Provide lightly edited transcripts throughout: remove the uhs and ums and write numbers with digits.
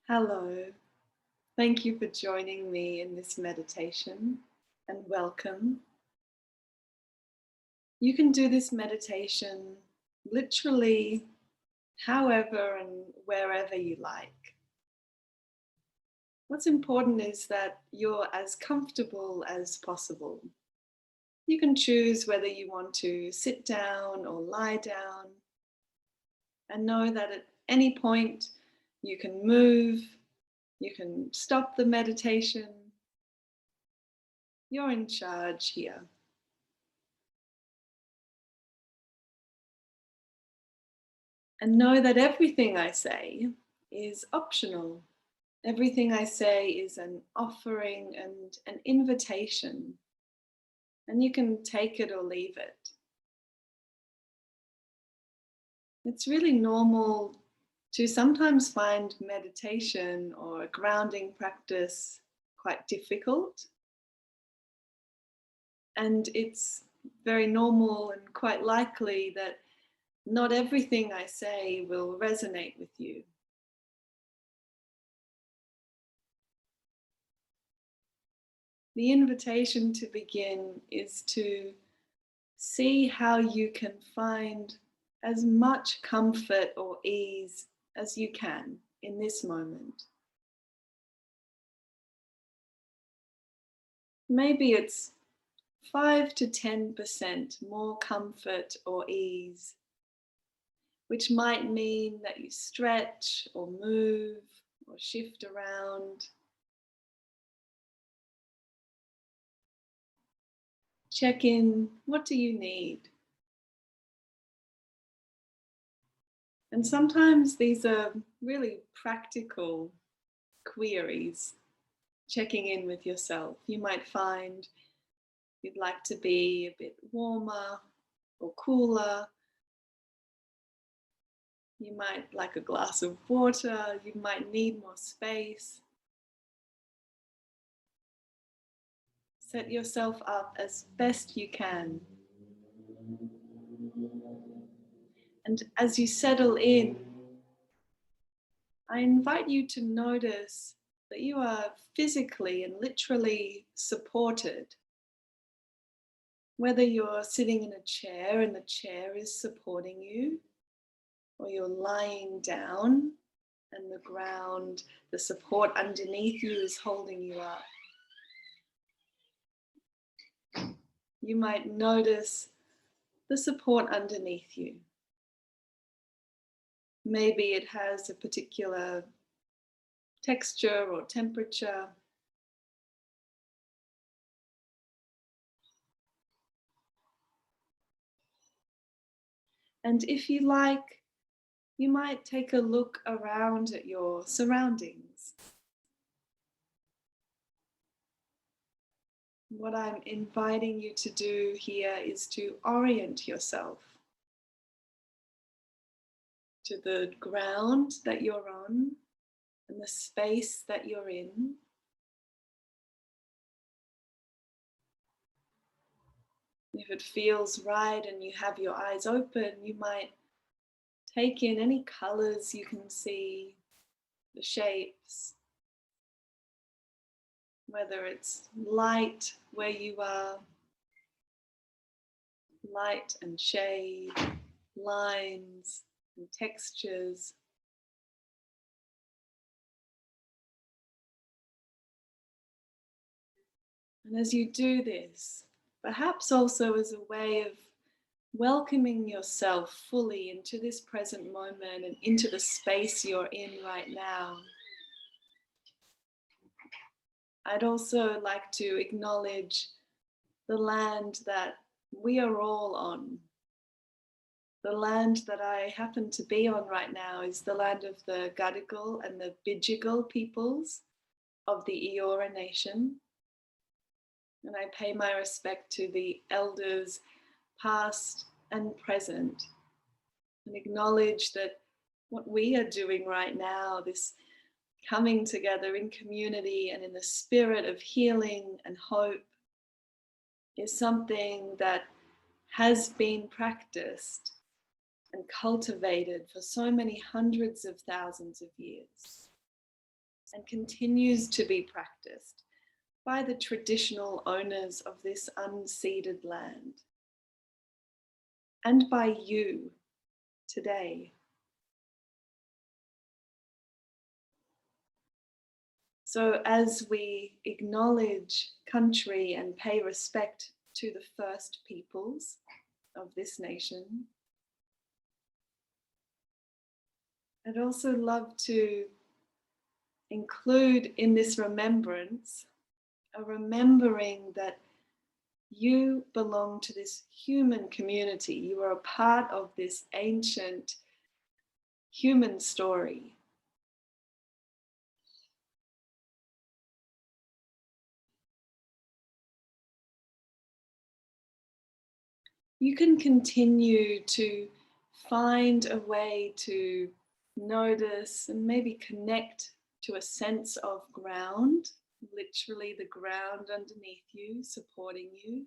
Hello, thank you for joining me in this meditation and welcome. You can do this meditation literally however and wherever you like. What's important is that you're as comfortable as possible. You can choose whether you want to sit down or lie down, and know that at any point you can move, you can stop the meditation. You're in charge here. And know that everything I say is optional. Everything I say is an offering and an invitation, and you can take it or leave it. It's really normal to sometimes find meditation or a grounding practice quite difficult, and it's very normal and quite likely that not everything I say will resonate with you. The invitation to begin is to see how you can find as much comfort or ease as you can in this moment. Maybe it's 5 to 10% more comfort or ease, which might mean that you stretch or move or shift around. Check in, what do you need? And sometimes these are really practical queries, checking in with yourself. You might find you'd like to be a bit warmer or cooler. You might like a glass of water. You might need more space. Set yourself up as best you can. And as you settle in, I invite you to notice that you are physically and literally supported. Whether you're sitting in a chair and the chair is supporting you, or you're lying down and the ground, the support underneath you is holding you up. You might notice the support underneath you. Maybe it has a particular texture or temperature. And if you like, you might take a look around at your surroundings. What I'm inviting you to do here is to orient yourself to the ground that you're on and the space that you're in. If it feels right and you have your eyes open, you might take in any colors you can see, the shapes, whether it's light where you are, light and shade, lines and textures. And as you do this, perhaps also as a way of welcoming yourself fully into this present moment and into the space you're in right now, I'd also like to acknowledge the land that we are all on. The land that I happen to be on right now is the land of the Gadigal and the Bidjigal peoples of the Eora Nation. And I pay my respect to the elders past and present, and acknowledge that what we are doing right now, this coming together in community and in the spirit of healing and hope, is something that has been practiced and cultivated for so many hundreds of thousands of years. and continues to be practiced by the traditional owners of this unceded land and by you today. So as we acknowledge country and pay respect to the first peoples of this nation, I'd also love to include in this remembrance a remembering that you belong to this human community. You are a part of this ancient human story. You can continue to find a way to notice and maybe connect to a sense of ground, literally the ground underneath you, supporting you.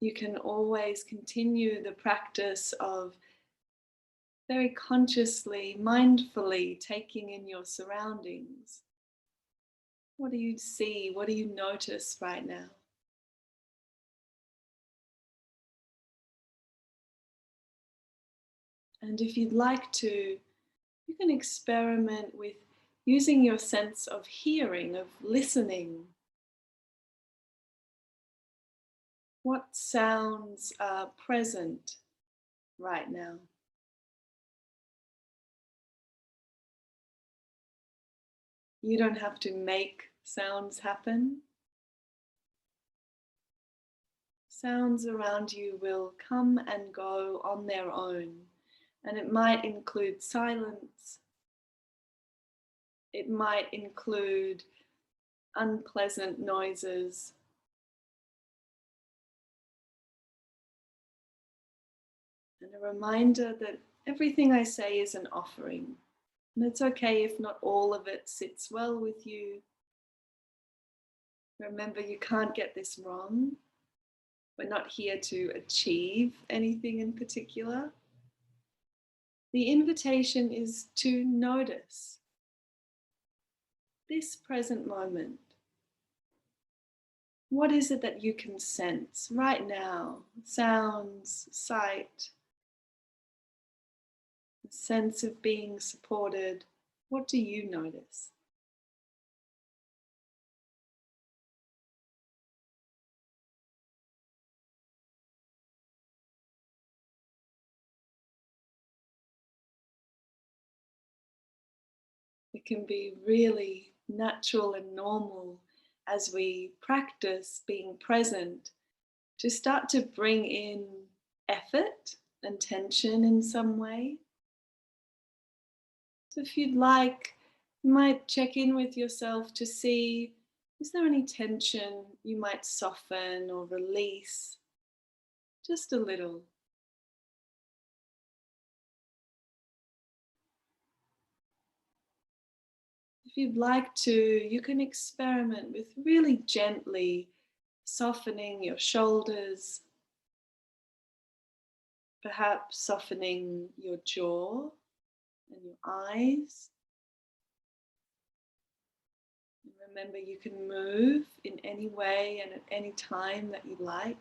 You can always continue the practice of very consciously, mindfully taking in your surroundings. What do you see? What do you notice right now? And if you'd like to, you can experiment with using your sense of hearing, of listening. What sounds are present right now? You don't have to make sounds happen. Sounds around you will come and go on their own, and it might include silence. It might include unpleasant noises. And a reminder that everything I say is an offering. And it's okay if not all of it sits well with you. Remember, you can't get this wrong. We're not here to achieve anything in particular. The invitation is to notice this present moment. What is it that you can sense right now? Sounds, sight, a sense of being supported. What do you notice? It can be really natural and normal as we practice being present to start to bring in effort and tension in some way. So if you'd like, you might check in with yourself to see, is there any tension you might soften or release? Just a little. If you'd like to, you can experiment with really gently softening your shoulders, perhaps softening your jaw and your eyes. And remember, you can move in any way and at any time that you like.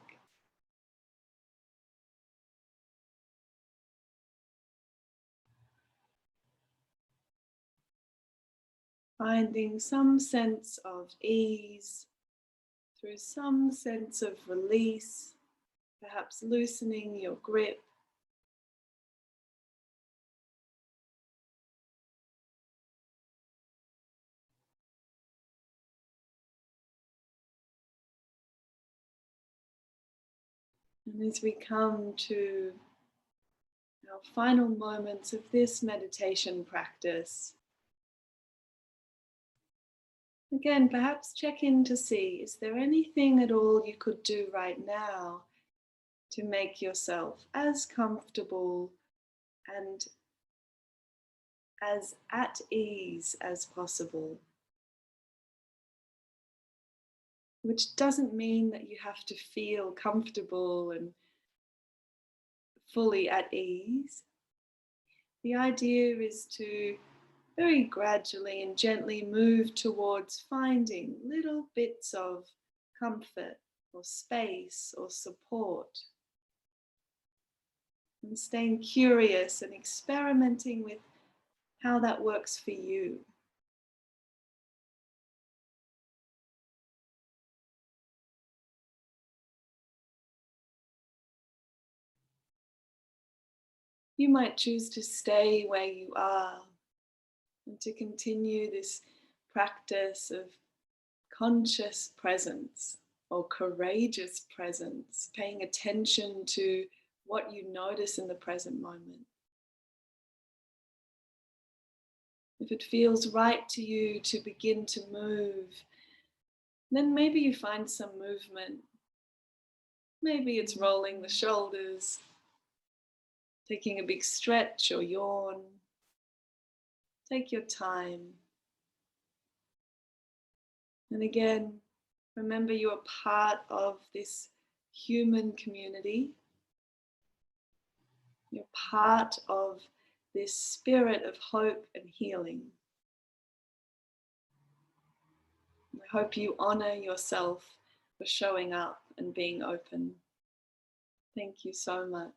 Finding some sense of ease through some sense of release, perhaps loosening your grip. And as we come to our final moments of this meditation practice, again, perhaps check in to see, is there anything at all you could do right now to make yourself as comfortable and as at ease as possible? Which doesn't mean that you have to feel comfortable and fully at ease. The idea is to very gradually and gently move towards finding little bits of comfort or space or support, and staying curious and experimenting with how that works for you. You might choose to stay where you are and to continue this practice of conscious presence or courageous presence, paying attention to what you notice in the present moment. If it feels right to you to begin to move, then maybe you find some movement. Maybe it's rolling the shoulders, taking a big stretch or yawn. Take your time. And again, remember you are part of this human community. You're part of this spirit of hope and healing. I hope you honor yourself for showing up and being open. Thank you so much.